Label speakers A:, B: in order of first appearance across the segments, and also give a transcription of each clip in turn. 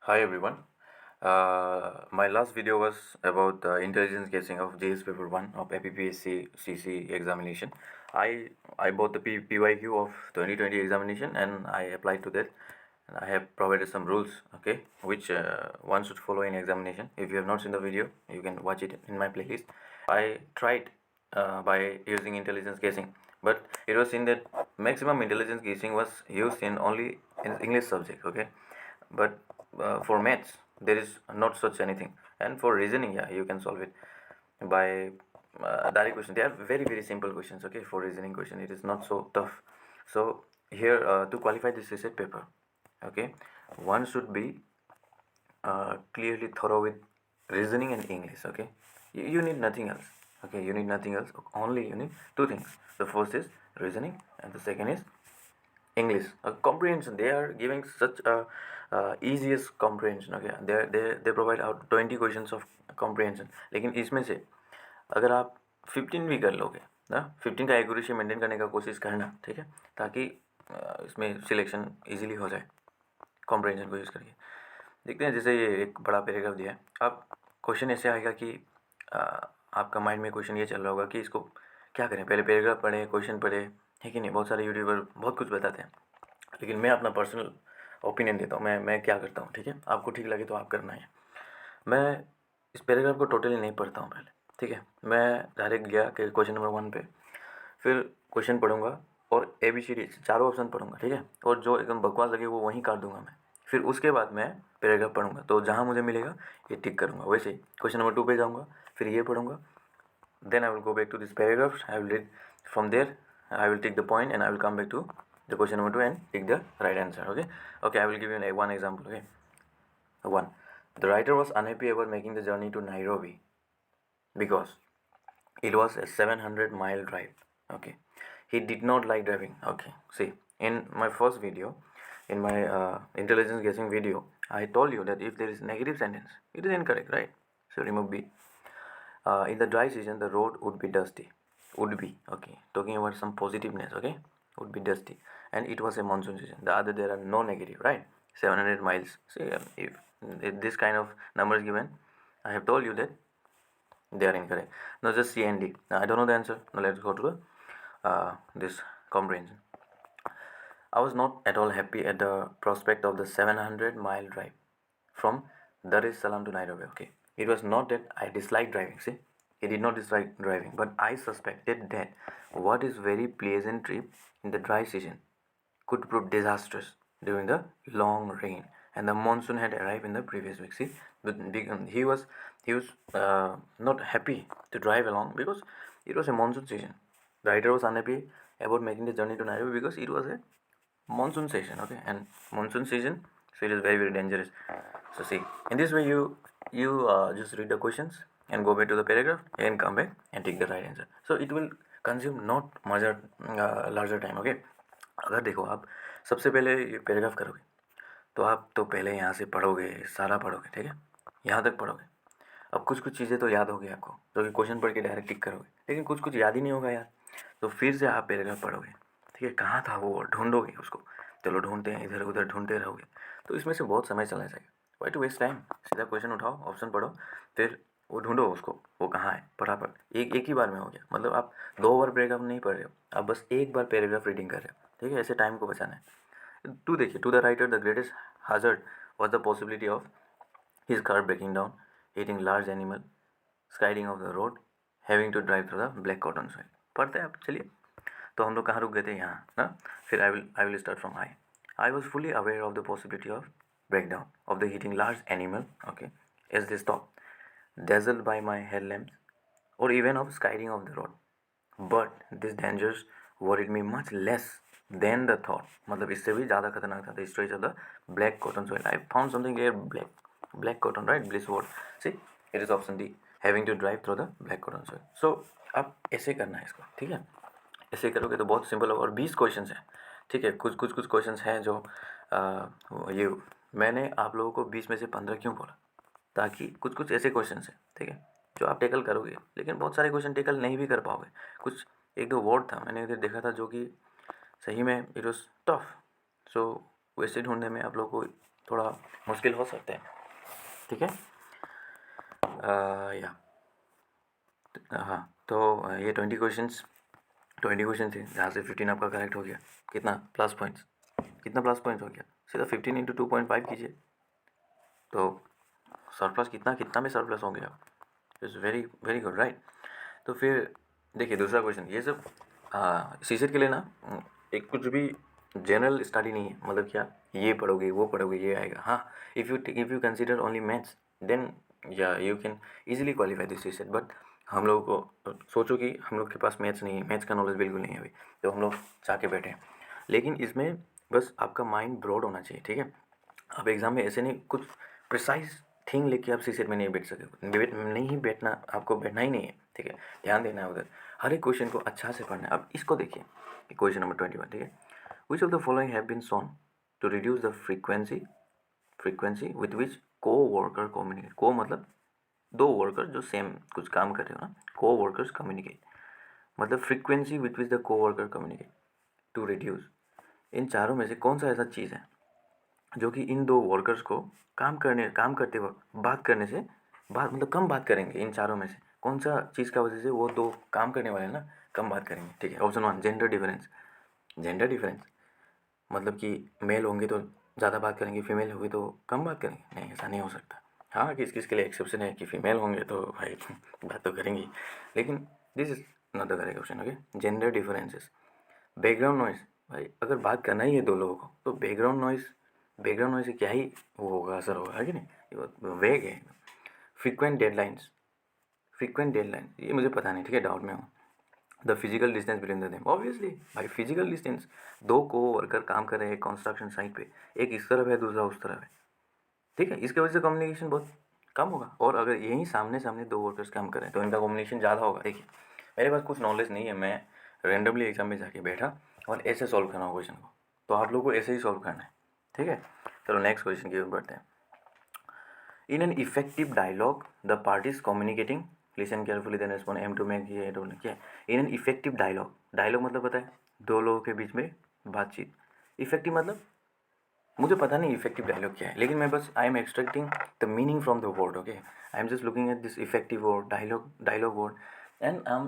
A: Hi everyone. My last video was about the intelligence guessing of JS paper 1 of APPSC CC examination. I bought the PYQ of 2020 examination and I applied to that. And I have provided some rules, okay, which one should follow in examination. If you have not seen the video, you can watch it in my playlist. I tried by using intelligence guessing, but it was seen that maximum intelligence guessing was used in only in English subject, okay, but for maths there is not such anything, and for reasoning, yeah, you can solve it by direct question. They are very simple questions, okay. For reasoning question it is not so tough. So here, to qualify this essay paper, okay, one should be clearly thorough with reasoning and English, okay. You need nothing else, okay. You need nothing else, only you need two things. The first is reasoning and the second is English. Comprehension, they are giving such a easiest comprehension, okay. They provide out 20 questions of comprehension, लेकिन इसमें से अगर आप 15 भी कर लोगे ना, 15 का एक्यूरेसी मेंटेन करने का कोशिश करना, ठीक है, ताकि इसमें सिलेक्शन इजीली हो जाए कॉम्प्रहेंशन को यूज़ करके। देखते हैं, जैसे ये एक बड़ा पैराग्राफ दिया है। अब क्वेश्चन ऐसे आएगा कि आपका माइंड में क्वेश्चन ये चल रहा होगा कि इसको क्या करें, पहले पैराग्राफ पढ़े, क्वेश्चन पढ़े, है कि नहीं। बहुत सारे यूट्यूबर बहुत कुछ बताते हैं, लेकिन मैं अपना पर्सनल ओपिनियन देता हूँ। मैं क्या करता हूँ, ठीक है, आपको ठीक लगे तो आप करना है। मैं इस पैराग्राफ को टोटली नहीं पढ़ता हूँ पहले, ठीक है। मैं डायरेक्ट गया कि क्वेश्चन नंबर 1 पे, फिर क्वेश्चन पढ़ूंगा और ABCD चारों ऑप्शन पढ़ूंगा, ठीक है, और जो एकदम बकवास लगे वो वहीं काट दूंगा मैं। फिर उसके बाद मैं पैराग्राफ पढ़ूंगा, तो जहाँ मुझे मिलेगा ये टिक करूँगा। वैसे ही क्वेश्चन नंबर 2 पे जाऊँगा, फिर ये पढ़ूंगा, then I will go back to this paragraph. I will read from there. I will take the point and I will come back to the question number 2 and pick the right answer. Okay. I will give you one example. Okay. 1. The writer was unhappy about making the journey to Nairobi because it was a 700-mile drive. Okay. He did not like driving. Okay. See, in my first video, in my intelligence guessing video, I told you that if there is negative sentence, it is incorrect, right? So remove B. In the dry season, the road would be dusty. Would be, okay. Talking about some positiveness, okay. Would be dusty, and it was a monsoon season. The other, there are no negative, right? 700 miles. See, if this kind of number is given, I have told you that they are incorrect. Now just C and D. Now I don't know the answer. Now let's go to the this comprehension. I was not at all happy at the prospect of the 700-mile drive from Dar es Salaam to Nairobi. Okay, it was not that I disliked driving. See, he did not dislike driving, but I suspected that what is very pleasant trip in the dry season could prove disastrous during the long rain, and the monsoon had arrived in the previous week. See, but he was not happy to drive along because it was a monsoon season. The writer was unhappy about making the journey to Nairobi because it was a monsoon season, okay, and monsoon season, so it is very dangerous. So see, in this way you just read the questions and go back to the paragraph and come back and take the right answer. So it will consume not much larger time, okay. अगर देखो, आप सबसे पहले ये paragraph करोगे तो आप तो पहले यहाँ से पढ़ोगे, सारा पढ़ोगे, ठीक है, यहाँ तक पढ़ोगे। अब कुछ चीज़ें तो याद होगी आपको, जो कि क्वेश्चन पढ़ के डायरेक्ट टिक करोगे, लेकिन कुछ याद ही नहीं होगा यार। तो फिर से आप पैराग्राफ पढ़ोगे, ठीक है, कहाँ था वो, ढूंढोगे उसको। चलो ढूंढते हैं, इधर उधर ढूंढते रहोगे, तो इसमें से बहुत समय चला जाएगा। वाई टू वेस्ट टाइम, सीधा क्वेश्चन उठाओ, ऑप्शन पढ़ो, फिर वो ढूंढो उसको, वो कहाँ है, फटाफट एक ही बार में हो गया। मतलब आप 2 बार पैराग्राफ नहीं पढ़ रहे हो, आप बस एक बार पैराग्राफ रीडिंग कर रहे हो, ठीक है। ऐसे टाइम को बचाना है। टू देखिए, to the writer the greatest hazard was the possibility of his car breaking down, hitting large animal, skidding off the road, having to drive through the black cotton soil. पढ़ते हैं आप, चलिए। तो हम लोग कहाँ रुक गए थे, यहाँ ना। फिर I will start from I was fully aware of the possibility of break down of the heating large animal, okay, as they stop dazzled by my headlamps, or even of skiding off the road. But these dangers worried me much less than the thought. मतलब इससे भी ज़्यादा खतरनाक था, the stretch of the black cotton soil. I found something here, black cotton, right? Bliss word. See, it is option D, having to drive through the black cotton soil. So अब ऐसे करना है इसको, ठीक है। ऐसे करोगे तो बहुत सिंपल होगा। और 20 क्वेश्चन हैं, ठीक है। कुछ क्वेश्चन हैं जो ये मैंने आप लोगों को 20 में से 15 क्यों बोला, ताकि कुछ ऐसे क्वेश्चन हैं, ठीक है, जो आप टेकल करोगे, लेकिन बहुत सारे क्वेश्चन टेकल नहीं भी कर पाओगे। कुछ एक दो वर्ड था, मैंने इधर देखा था, जो कि सही में इट वॉज टफ। सो वैसे ढूंढने में आप लोग को थोड़ा मुश्किल हो सकता है, ठीक है। या हाँ, तो ये 20 क्वेश्चन थे, जहाँ से 15 आपका करेक्ट हो गया। कितना प्लस पॉइंट्स हो गया? सीधा 15 इंटू 2.5 कीजिए, तो सरप्लस कितना में सरप्लस हो गया। It's very very good, right. तो फिर देखिए दूसरा क्वेश्चन, ये सब सीसेट के लिए ना एक कुछ भी जनरल स्टडी नहीं है, मतलब क्या ये पढ़ोगे वो पढ़ोगे ये आएगा। हाँ, if you consider only maths then या you can easily qualify this CSAT. But हम लोगों को सोचो कि हम लोग के पास मैथ्स नहीं है, मैथ्स का नॉलेज बिल्कुल नहीं है अभी, तो हम लोग जाके बैठे हैं। लेकिन इसमें बस आपका माइंड ब्रॉड होना चाहिए, ठीक है। आप एग्ज़ाम में ऐसे नहीं कुछ प्रिसाइज थिंग लेके आप सीसेट में नहीं बैठ सके, नहीं बैठना, आपको बैठना ही नहीं है, ठीक है। ध्यान देना है उधर, हर एक क्वेश्चन को अच्छा से पढ़ना है। अब इसको देखिए, क्वेश्चन नंबर 21, ठीक है। Which of the following have been shown to reduce the frequency with which coworker communicate. को मतलब दो वर्कर जो सेम कुछ काम कर रहे हो ना, को वर्कर्स कम्युनिकेट, मतलब फ्रीक्वेंसी विथ विच द को वर्कर कम्युनिकेट टू रिड्यूस। इन चारों में से कौन सा ऐसा चीज़ है जो कि इन दो वर्कर्स को काम करते वक्त बात मतलब कम बात करेंगे। इन चारों में से कौन सा चीज़ का वजह से वो दो काम करने वाले ना कम बात करेंगे, ठीक है। ऑप्शन 1 जेंडर डिफरेंस, मतलब कि मेल होंगे तो ज़्यादा बात करेंगे, फीमेल होगी तो कम बात करेंगे। नहीं, ऐसा नहीं हो सकता। हाँ, किस किस के लिए एक्सेप्शन है कि फीमेल होंगे तो भाई बात तो करेंगी, लेकिन this is not the correct option, okay. Gender differences. Background noise, भाई अगर बात करना ही है दो लोगों को तो बैकग्राउंड नॉइज़ से क्या ही वो होगा, असर होगा, है कि नहीं। ये वेग है। फ्रीक्वेंट डेडलाइन ये मुझे पता नहीं, ठीक है, डाउट में हूँ। The physical distance between the them, obviously भाई फिजिकल डिस्टेंस, दो को वर्कर काम कर रहे हैं कंस्ट्रक्शन साइट पे, एक इस तरफ है दूसरा उस तरफ है, ठीक है। इसके वजह से कम्युनिकेशन बहुत कम होगा। और अगर यहीं सामने सामने दो वर्कर्स काम कर रहे हैं तो इनका कम्युनिकेशन ज़्यादा होगा। देखिए मेरे पास कुछ नॉलेज नहीं है, मैं रेंडमली एग्जाम में जाके बैठा और ऐसे सॉल्व कर रहा हूँ क्वेश्चन को, तो आप लोग को ऐसे ही सॉल्व करना है, ठीक है। चलो नेक्स्ट क्वेश्चन की ओर बढ़ते हैं। In an effective dialogue the parties communicating, listen carefully then respond, aim to make ये डोंट क्या। इन एन इफेक्टिव डायलॉग मतलब पता है दो लोगों के बीच में बातचीत। इफेक्टिव मतलब मुझे पता नहीं इफेक्टिव डायलॉग क्या है, लेकिन मैं बस I am extracting the meaning from the word, okay. I am just looking at this effective word, dialogue word, and I am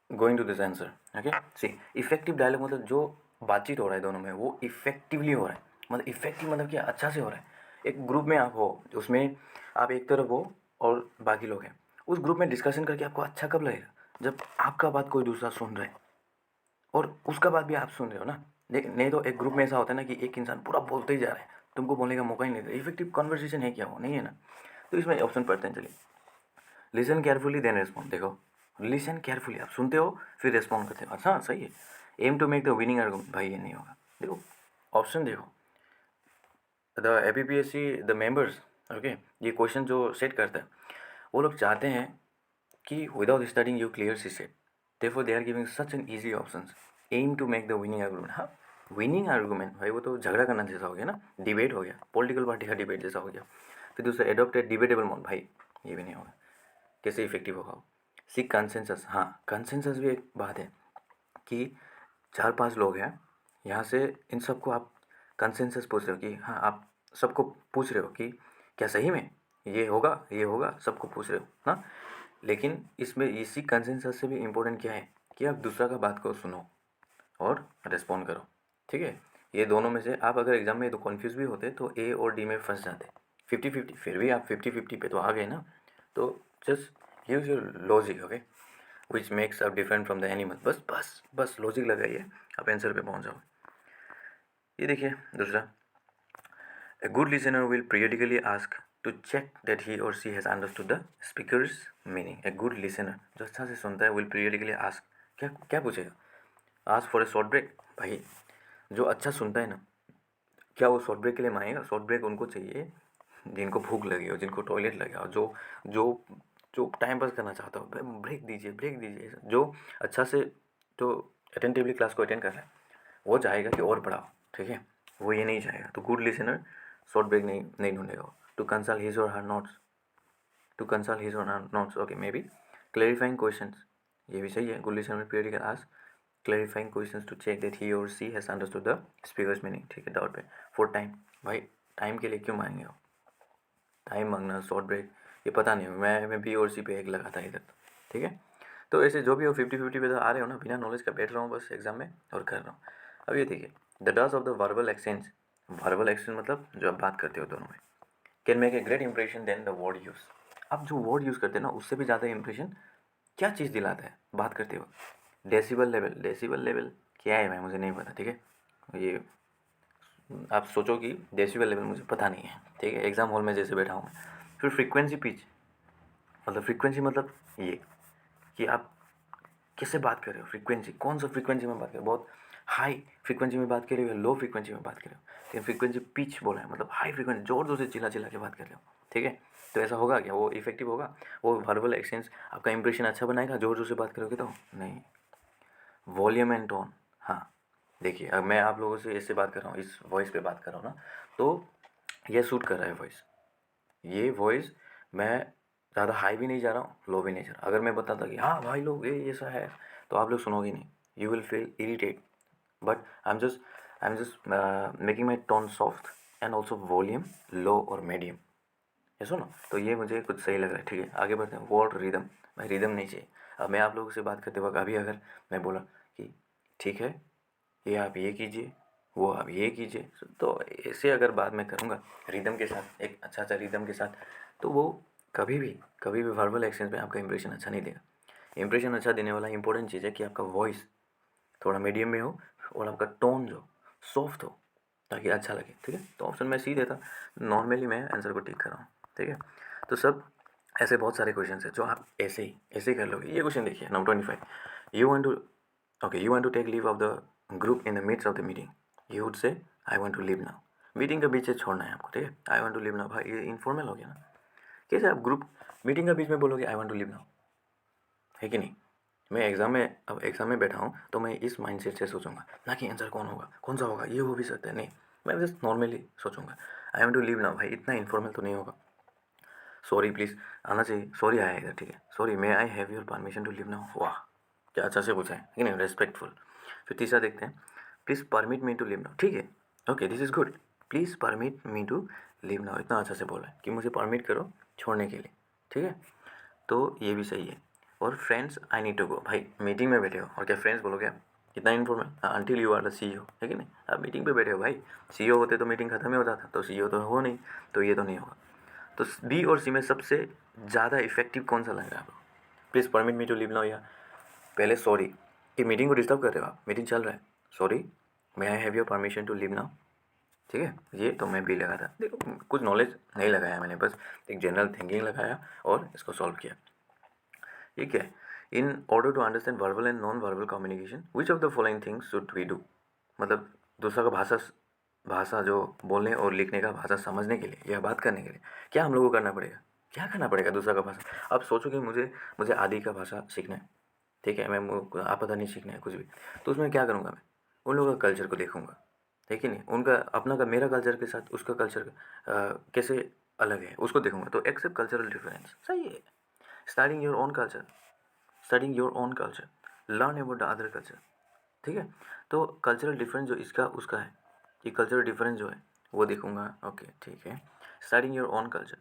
A: going to this answer, okay. See effective dialogue मतलब जो बातचीत हो रहा है दोनों में वो इफेक्टिवली हो रहा है। मतलब इफेक्टिव मतलब क्या, अच्छा से हो रहा है। एक ग्रुप में आप हो, उसमें आप एक तरफ हो और बाकी लोग हैं, उस ग्रुप में डिस्कशन करके आपको अच्छा कब लगेगा, जब आपका बात कोई दूसरा सुन रहा है और उसका बात भी आप सुन रहे हो ना। लेकिन नहीं तो एक ग्रुप में ऐसा होता है ना कि एक इंसान पूरा बोलते ही जा रहा है, तुमको बोलने का मौका ही नहीं देता। इफेक्टिव कन्वर्सेशन है क्या, वो नहीं है ना। तो इसमें ऑप्शन पढ़ते हैं, चलिए। लिसन केयरफुली देन रेस्पॉन्ड, देखो लिसन केयरफुली आप सुनते हो फिर रेस्पॉन्ड करते हो, अच्छा सही है। Aim to make the winning argument, भाई ये नहीं होगा। देखो ऑप्शन देखो, the APPSC the members, okay, ये क्वेश्चन जो सेट करता है वो लोग चाहते हैं कि without studying you clear C set, therefore they are giving such an easy options. Aim to make the winning argument, हाँ विनिंग आर्गूमेंट भाई वो तो झगड़ा करना जैसा हो गया ना, डिबेट हो गया, पॉलिटिकल पार्टी का डिबेट जैसा हो गया। फिर दूसरा एडोप्टेड डिबेटेबल मोड, भाई ये भी नहीं होगा, कैसे इफेक्टिव होगा। सीक कंसेंसस, हाँ कंसेंसस भी एक बात है कि 4-5 लोग हैं, यहाँ से इन सबको आप कंसेंसस पूछ रहे हो कि हाँ आप सबको पूछ रहे हो कि क्या सही में ये होगा, सबको पूछ रहे हो ना। लेकिन इसमें इसी कंसेंसस से भी इम्पोर्टेंट क्या है कि आप दूसरा का बात को सुनो और रिस्पॉन्ड करो, ठीक है। ये दोनों में से आप अगर एग्जाम में तो कन्फ्यूज़ भी होते तो ए और डी में फंस जाते 50-50, फिर भी आप 50-50 पे तो आ गए ना। तो just use your logic, okay, which makes up different from the animal. बस लॉजिक लगाइए, आप आंसर पे पहुंच जाओ। ये देखिए दूसरा, a good listener will periodically ask to check that he or she has understood the speaker's meaning. A good listener जो अच्छा से सुनता है will periodically ask, क्या क्या पूछेगा, ask for a short break। भाई जो अच्छा सुनता है ना, क्या वो शॉर्ट ब्रेक के लिए मांगेगा? शॉर्ट ब्रेक उनको चाहिए जिनको भूख लगी हो, जिनको टॉयलेट लगा हो, जो जो जो टाइम पास करना चाहता हो, ब्रेक दीजिए। जो अच्छा से जो अटेंटिवली क्लास को अटेंड कर रहा है वो चाहेगा कि और पढ़ाओ, ठीक है, वो ये नहीं चाहेगा। तो गुड लिसनर शॉर्ट ब्रेक नहीं ढूंढेगा। टू कंसल्ट हिज और her notes, okay, maybe clarifying questions, ये भी सही है। गुड लिसनर में period ask clarifying questions to check that he और she has understood the speaker's meaning, ठीक है, डाउट पे। फॉर टाइम, भाई टाइम के लिए क्यों मांगेंगे वो? टाइम मांगना, शॉर्ट ब्रेक, ये पता नहीं। मैं बी और सी पे एक लगा था इधर, ठीक है। तो ऐसे जो भी हो 50-50 पे तो आ रहे हो ना, बिना नॉलेज का बैठ रहा हूँ बस एग्जाम में और कर रहा हूँ। अब ये देखिए, the does of the verbal exchange, verbal exchange मतलब जो आप बात करते हो दोनों में, can make a great impression then the word use. अब जो वर्ड यूज़ करते हैं ना, उससे भी ज़्यादा इंप्रेशन क्या चीज़ दिलाता है बात करते वक्त? Decibel level. डेसिबल लेवल क्या है भाई, मुझे नहीं पता, ठीक है। ये आप सोचो कि डेसिबल लेवल मुझे पता नहीं है, ठीक है। एग्जाम हॉल में जैसे बैठा हूँ मैं। फिर फ्रीक्वेंसी पिच, मतलब फ्रीक्वेंसी मतलब ये कि आप कैसे बात कर रहे हो, फ्रीक्वेंसी कौन सा फ्रीक्वेंसी में बात कर रहे हो, बहुत हाई फ्रीक्वेंसी में बात कर रहे हो या लो फ्रीक्वेंसी में बात कर रहे हो। लेकिन फ्रीक्वेंसी पिच बोला है मतलब हाई फ्रीक्वेंसी, जोर जोर से चिल्ला चिल्ला के बात कर रहे हो, ठीक है। तो ऐसा होगा क्या, वो इफेक्टिव होगा? वो वर्बल एक्सचेंज आपका इंप्रेशन अच्छा बनाएगा जोर जोर से बात करोगे तो? नहीं। वॉल्यूम एंड टोन, हाँ। देखिए अब मैं आप लोगों से ऐसे बात कर रहा हूँ, इस वॉइस पे बात कर रहा हूँ ना, तो ये सूट कर रहा है वॉइस। ये वॉइस मैं ज़्यादा हाई भी नहीं जा रहा हूँ, लो भी नहीं जा रहा। अगर मैं बताता कि हाँ भाई लोग ये ऐसा है, तो आप लोग सुनोगे नहीं, you will feel irritate. But I am just making my tone soft and also volume low और मीडियम। ये सुनो, तो ये मुझे कुछ सही लग रहा है, ठीक है। आगे बढ़ते हैं। वर्ड रिदम, भाई रिदम नहीं चाहिए। अब मैं आप लोगों से बात करते वक्त अभी अगर मैं बोला कि ठीक है, ये आप ये कीजिए, वो आप ये कीजिए, तो ऐसे अगर बात मैं करूँगा रिदम के साथ, एक अच्छा सा रिदम के साथ, तो वो कभी भी वर्बल एक्सचेंज में आपका इंप्रेशन अच्छा नहीं देगा। इंप्रेशन अच्छा देने वाला इंपॉर्टेंट चीज़ है कि आपका वॉइस थोड़ा मीडियम में हो और आपका टोन जो सॉफ्ट हो, ताकि अच्छा लगे, ठीक है। तो ऑप्शन मैं सी देता, नॉर्मली मैं आंसर को टिक कर रहा हूँ, ठीक है। तो सब ऐसे बहुत सारे क्वेश्चन हैं जो आप ऐसे ही कर लोगे। ये क्वेश्चन देखिए, number 25, you want to okay you want to take leave of the group in the midst of the meeting, you would say I want to leave now. Meeting के बीच से छोड़ना है आपको, ठीक है। I want to leave now, भाई ये इनफॉर्मल हो गया ना। कैसे आप ग्रुप मीटिंग के बीच में बोलोगे I want to leave now, है कि नहीं? मैं एग्ज़ाम में बैठा हूँ तो मैं इस माइंडसेट से सोचूंगा ना कि आंसर कौन सा होगा, ये हो भी सकता है, नहीं। मैं जस्ट नॉर्मली सोचूंगा I want to leave now. भाई इतना इनफॉर्मल तो नहीं होगा। सॉरी प्लीज़ आना चाहिए, सॉरी आया इधर, ठीक है। Sorry may I have your permission to leave now. वाह क्या अच्छा से पूछा है कि नहीं, रेस्पेक्टफुल। फिर तीसरा देखते हैं, please permit me to leave now, ठीक है। Okay this is good, please permit me to leave now, इतना अच्छा से बोला है कि मुझे परमिट करो छोड़ने के लिए, ठीक है। तो ये भी सही है। और friends I need to go, भाई मीटिंग में बैठे हो और क्या फ्रेंड्स बोलोगे आप? कितना informal, until you are the CEO, है कि नहीं। आप मीटिंग पे बैठे हो, भाई CEO होते तो मीटिंग खत्म ही हो जाता, तो CEO तो हो नहीं, तो ये तो नहीं होगा। तो बी और सी में सबसे ज़्यादा इफेक्टिव कौन सा लग रहा है आपको? Please permit me to leave now, या पहले सॉरी कि मीटिंग को डिस्टर्ब कर रहे हो आप, मीटिंग चल रहा है, sorry may I have your permission to leave now, ठीक है। ये तो मैं भी लगा था, देखो कुछ नॉलेज नहीं लगाया मैंने, बस एक जनरल थिंकिंग लगाया और इसको सॉल्व किया। ये क्या है? In order to understand verbal and non verbal communication which of the following things should we do. मतलब दूसरा का भाषा जो बोलने और लिखने का भाषा समझने के लिए या बात करने के लिए क्या हम लोगों को करना पड़ेगा? क्या करना पड़ेगा दूसरा का भाषा? आप सोचो कि मुझे आदि का भाषा सीखना है, ठीक है। मैं आपदा नहीं सीखना है कुछ भी, तो उसमें क्या करूँगा मैं? उन लोगों का कल्चर को देखूँगा, है कि नहीं। उनका अपना का मेरा कल्चर के साथ उसका कल्चर कैसे अलग है उसको देखूँगा, तो एक्सेप्ट कल्चरल डिफरेंस सही है। Starting your own culture, studying your own culture, learn about the other culture, ठीक है। तो कल्चरल डिफरेंस जो इसका उसका है, कि कल्चरल डिफरेंस जो है वो देखूंगा, ओके ठीक है। Studying your own culture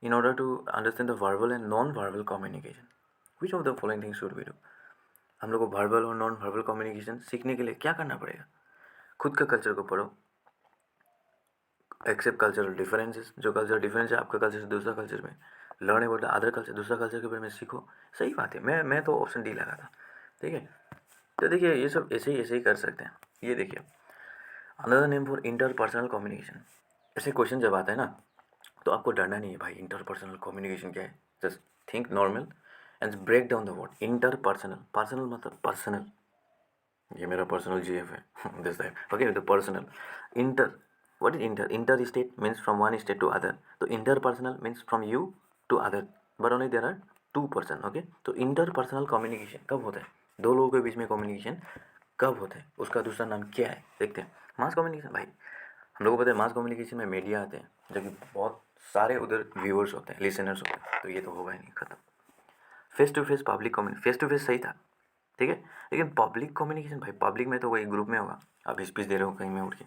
A: in order to understand the verbal and non verbal communication which of the following things should we do. हम लोग को वर्बल और नॉन वर्बल कम्युनिकेशन सीखने के लिए क्या करना पड़ेगा? खुद का कल्चर को पढ़ो, एक्सेप्ट कल्चरल डिफरेंसेस, जो कल्चर डिफरेंस है आपका कल्चर से दूसरा कल्चर में, learn about the other culture, दूसरा कल्चर के बारे में सीखो। सही बात है, मैं तो ऑप्शन डी लगा था, ठीक है। तो देखिए ये सब ऐसे ही कर सकते हैं। ये देखिए another name for interpersonal communication, ऐसे क्वेश्चन जब आता है ना, तो आपको डरना नहीं है भाई इंटरपर्सनल कम्युनिकेशन क्या है। Just think normal and break down the word interpersonal. Personal मतलब पर्सनल, ये मेरा पर्सनल GF है दिस दैट, ओके। तो personal inter, what is inter? Inter state means from one state to other, तो interpersonal means from you to other, but only there are 2 person, okay. तो interpersonal communication कब होता है? दो लोगों के बीच में कम्युनिकेशन कब होता है? उसका दूसरा नाम क्या है? देखते हैं। मास कम्युनिकेशन, भाई हम लोगों को पता है मास कम्युनिकेशन में मीडिया आते हैं, जो कि बहुत सारे उधर व्यूअर्स होते हैं, लिसनर्स होते हैं, तो ये तो होगा ही नहीं, खत्म। Face to face public communication, face to face सही था, ठीक है। लेकिन पब्लिक कम्युनिकेशन, भाई पब्लिक में तो वही ग्रुप में होगा, आप स्पीच दे रहे हो कहीं में उठ के,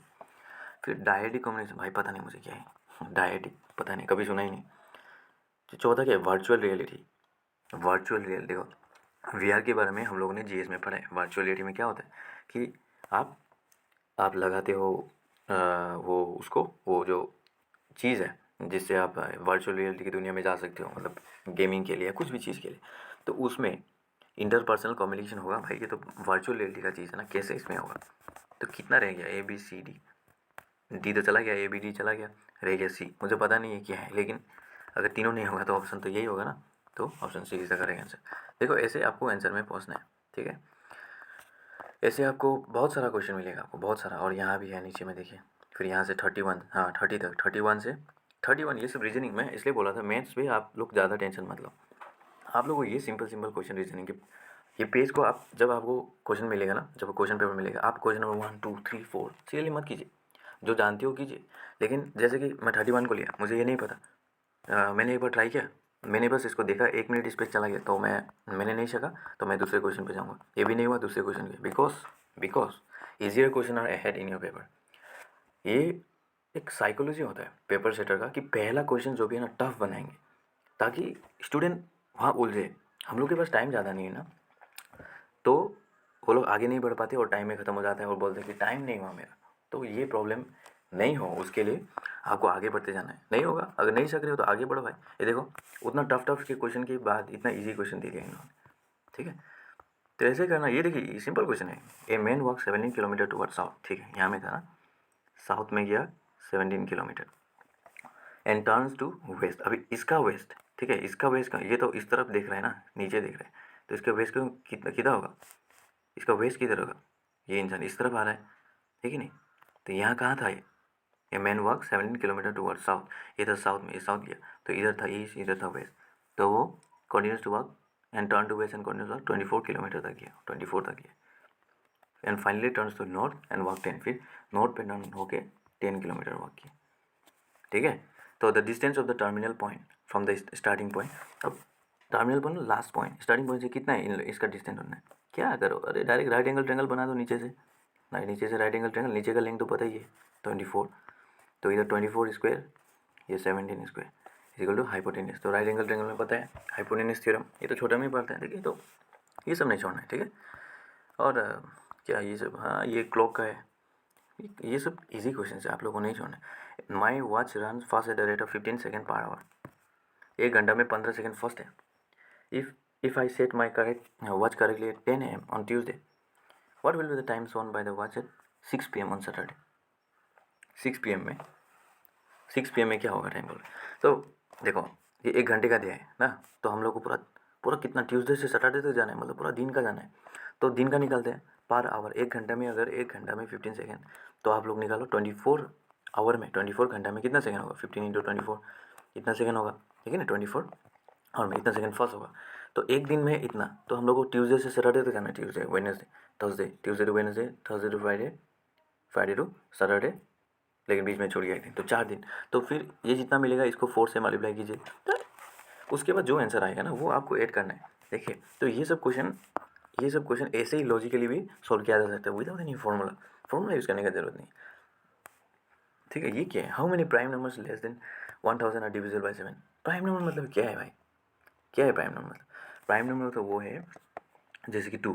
A: फिर डायडिक कम्युनिकेशन, भाई पता नहीं मुझे क्या है डायडिक, पता नहीं, कभी सुना ही नहीं। तो चौथा क्या है, वर्चुअल रियलिटी। वर्चुअल रियलिटी देखो, वीआर के बारे में हम लोगों ने जीएस में पढ़ा है। वर्चुअल रियलिटी में क्या होता है कि आप लगाते हो वो उसको, वो जो चीज़ है जिससे आप वर्चुअल रियलिटी की दुनिया में जा सकते हो, मतलब गेमिंग के लिए, कुछ भी चीज़ के लिए। तो उसमें इंटरपर्सनल कम्युनिकेशन होगा भाई, ये तो वर्चुअल रियलिटी का चीज़ है ना, कैसे इसमें होगा। तो कितना रह गया, A B C D, D तो चला गया, ए बी डी चला गया, रह गया सी, मुझे पता नहीं है क्या है, लेकिन अगर तीनों नहीं होगा तो ऑप्शन तो यही होगा ना, तो ऑप्शन सी इसका करेगा आंसर। देखो ऐसे आपको आंसर में पहुँचना है, ठीक है। ऐसे आपको बहुत सारा क्वेश्चन मिलेगा, आपको बहुत सारा, और यहाँ भी है नीचे में देखिए। फिर यहाँ से 31, हाँ 30 तक, 31 से 31, ये सब रीजनिंग में इसलिए बोला था। मैथ्स पे आप लोग ज़्यादा टेंशन मत लो, आप लोगों को ये सिंपल सिंपल क्वेश्चन रीजनिंग के, ये पेज को आप जब आपको क्वेश्चन मिलेगा ना, जब क्वेश्चन पेपर मिलेगा, आप क्वेश्चन नंबर 1 2 3 4 सीरियली मत कीजिए, जो जानते हो कीजिए। लेकिन जैसे कि मैं 31 को लिया, मुझे ये नहीं पता, मैंने एक बार ट्राई किया, मैंने बस इसको देखा, 1 मिनट इस पर चला गया, तो मैंने नहीं सका, तो मैं दूसरे क्वेश्चन पे जाऊँगा, ये भी नहीं हुआ, दूसरे क्वेश्चन पे, because easier question are ahead in your paper. ये एक साइकोलॉजी होता है पेपर सेटर का कि पहला क्वेश्चन जो भी है ना टफ बनाएंगे, ताकि स्टूडेंट वहाँ उलझे। हम लोग के पास टाइम ज़्यादा नहीं है ना, तो वो लोग आगे नहीं बढ़ पाते और टाइम में ख़त्म हो जाता है और बोलते हैं कि टाइम नहीं हुआ मेरा। तो ये प्रॉब्लम नहीं हो, उसके लिए आपको आगे बढ़ते जाना है। नहीं होगा, अगर नहीं सीख रहे हो तो आगे बढ़ो भाई। ये देखो, उतना टफ के क्वेश्चन के बाद इतना इजी क्वेश्चन दे दिया इन्होंने, ठीक है। तो ऐसे करना, ये देखिए सिंपल क्वेश्चन है। A man walk 17 kilometre toward south, ठीक है, यहाँ में था ना, साउथ में गया 17 kilometre and turns to west. अभी इसका वेस्ट, ठीक है, इसका वेस्ट का, ये तो इस तरफ देख रहा है ना, नीचे देख रहा है, तो इसका वेस्ट का कितना कितना होगा, इसका वेस्ट किधर होगा, ये इंसान इस तरफ आ रहा है कि नहीं। तो यहाँ कहाँ था ये man walk 17 kilometre toward south, ये था साउथ में, ये साउथ गया, तो इधर था ईस्ट, इधर था वेस्ट, तो वो continues to walk and turn to west and continues walk 24 kilometre तक गया, 24 तक गया, and finally turns to north and walk 10, फिर नॉर्थ पे टर्न होके 10 किलोमीटर वॉक किया, ठीक है। तो the distance of the terminal point from the starting point, अब terminal point last point, starting point से कितना है इसका डिस्टेंस होना है, क्या करो, अरे डायरेक्ट राइट एंगल ट्रेंगल बना दो नीचे से, नहीं नीचे से राइट एंगल ट्रेंगल, नीचे का लेंथ तो पता ही है 24, तो इधर 24 स्क्वायर, ये 17 स्क्वायर इक्वल टू हाइपोटेनस। तो राइट एंगल ट्रेंगल में पता है हाइपोटेनस थ्योरम, ये तो छोटा में ही पढ़ते हैं, देखिए। तो ये सब नहीं छोड़ना है, ठीक है। और क्या ये सब, हाँ ये क्लॉक का है, ये सब इजी क्वेश्चन है, आप लोगों को नहीं छोड़ना है। My watch run fast at the rate of 15 second per hour, 1 घंटा में 15 सेकेंड फर्स्ट है। If I set my correct watch correctly at 10 AM on Tuesday, what will be the time shown by the watch at 6 PM on Saturday. 6 PM में क्या होगा time बोलो। तो देखो, ये 1 घंटे का दिया है ना, तो हम लोग को पूरा पूरा कितना, ट्यूसडे से सैटरडे तक जाना है, मतलब पूरा दिन का जाना है। तो दिन का निकालते हैं पर आवर, 1 घंटा में, अगर 1 घंटा में 15 सेकेंड, तो आप लोग निकालो 24 आवर में, 24 घंटा में कितना सेकेंड होगा, 15 इंटू 24 इतना सेकेंड होगा, ठीक है ना। 24 और में इतना सेकेंड फर्स्ट होगा, तो एक दिन में इतना। तो हम लोग को ट्यूसडे से सैटरडे तक जाना है, Tuesday Wednesday Thursday, Tuesday to Wednesday, Thursday to Friday, Friday to Saturday, लेकिन बीच में छूट गया एक दिन, तो 4 दिन। तो फिर ये जितना मिलेगा इसको 4 से मल्टीप्लाई कीजिए, तो उसके बाद जो आंसर आएगा ना वो आपको ऐड करना है। देखिए, तो ये सब क्वेश्चन ऐसे ही लॉजिकली भी सॉल्व किया जा सकता है विदाउट एनी फॉर्मूला यूज़ करने का जरूरत नहीं, ठीक है। ये क्या है, how many prime numbers less than 1000 are divisible by 7। Prime number मतलब क्या है भाई, क्या है प्राइम नंबर मतलब? प्राइम नंबर तो वो है जैसे कि 2,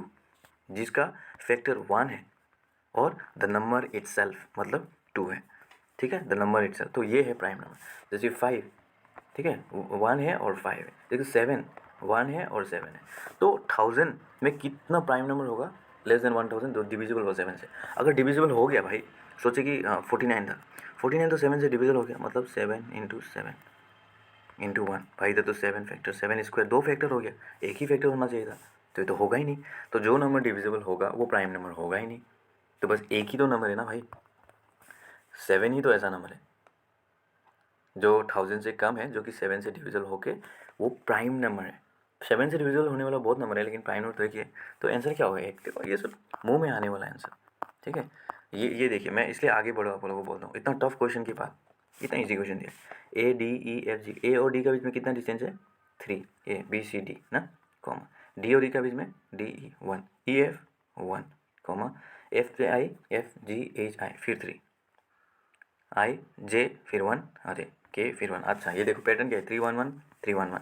A: जिसका फैक्टर 1 है और द नंबर इटसेल्फ मतलब 2 है, ठीक है, द नंबर इटसेल्फ, तो ये है प्राइम नंबर। जैसे 5, ठीक है, 1 है और 5 है, देखिए 7 1 है और 7 है, तो 1000 में कितना प्राइम नंबर होगा लेस देन 1000 जो डिविजिबल हो 7 से। अगर डिविजिबल हो गया भाई, सोचे कि 49 था, 49 तो 7 से डिविजिबल हो गया, मतलब 7 इंटू 7 इंटू 1, भाई इधर तो 7 फैक्टर, 7 स्क्वायर 2 फैक्टर हो गया, एक ही फैक्टर होना चाहिए था, तो ये तो होगा ही नहीं। तो जो नंबर डिविजिबल होगा वो प्राइम नंबर होगा ही नहीं, तो बस एक ही तो नंबर है ना भाई, 7 ही तो ऐसा नंबर है जो 1000 से कम है, जो कि 7 से डिविजिबल होके वो प्राइम नंबर है। 7 से डिविजिबल होने वाला बहुत नंबर है, लेकिन प्राइम नंबर तो एक ही है, तो आंसर क्या होगा एक। देखो ये सब मुंह में आने वाला आंसर, ठीक है। ये देखिए, मैं इसलिए आगे बढ़ो आप लोगों को बोलता हूँ, इतना टफ क्वेश्चन के बाद इतना इजी क्वेश्चन दिया। ADEFG, ए और डी का बीच में कितना डिस्टेंस है 3, ABCD ना, कॉमा, डी और ई का बीच में DE 1, EF 1, comma, FJI FGHI फिर 3, आई जे फिर 1 अरे के फिर 1। अच्छा ये देखो पैटर्न क्या है, 3 1 1 3 1 1।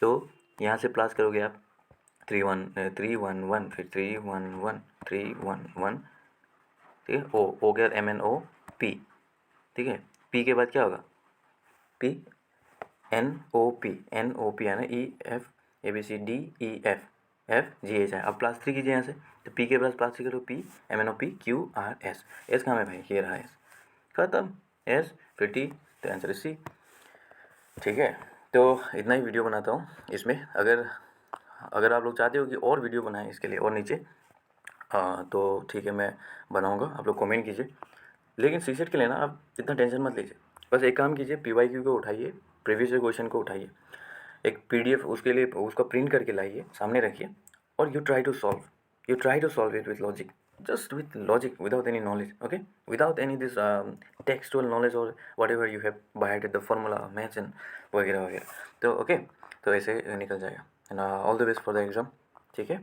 A: तो यहाँ से प्लस करोगे आप 3 1 3 1 1 फिर 3 1 1 3 1 1, ठीक है। ओ गया MNO P, ठीक है। P के बाद क्या होगा P NOP है ना, EF ABCD EF FGH है। अब +3 कीजिए यहाँ से, तो P के पास +3 करो P MNOP QRS। S कहाँ है भाई, ये रहा S, खत्म S फिर T, तो आंसर है C, ठीक है। तो इतना ही वीडियो बनाता हूँ इसमें। अगर आप लोग चाहते हो कि और वीडियो बनाएं इसके लिए और नीचे, तो ठीक है मैं बनाऊँगा, आप लोग कमेंट कीजिए। लेकिन सीसेट के लिए ना आप इतना टेंशन मत लीजिए, बस एक काम कीजिए, PYQ को उठाइए, प्रीवियस ईयर क्वेश्चन को उठाइए, एक PDF उसके लिए उसका प्रिंट करके लाइए, सामने रखिए, और you try to solve it with logic, just with logic, without any knowledge, okay, without any this textual knowledge और whatever you have by the formula maths and वगैरह वगैरह। तो ओके, तो ऐसे निकल जाएगा। And all the best for the exam, ठीक है।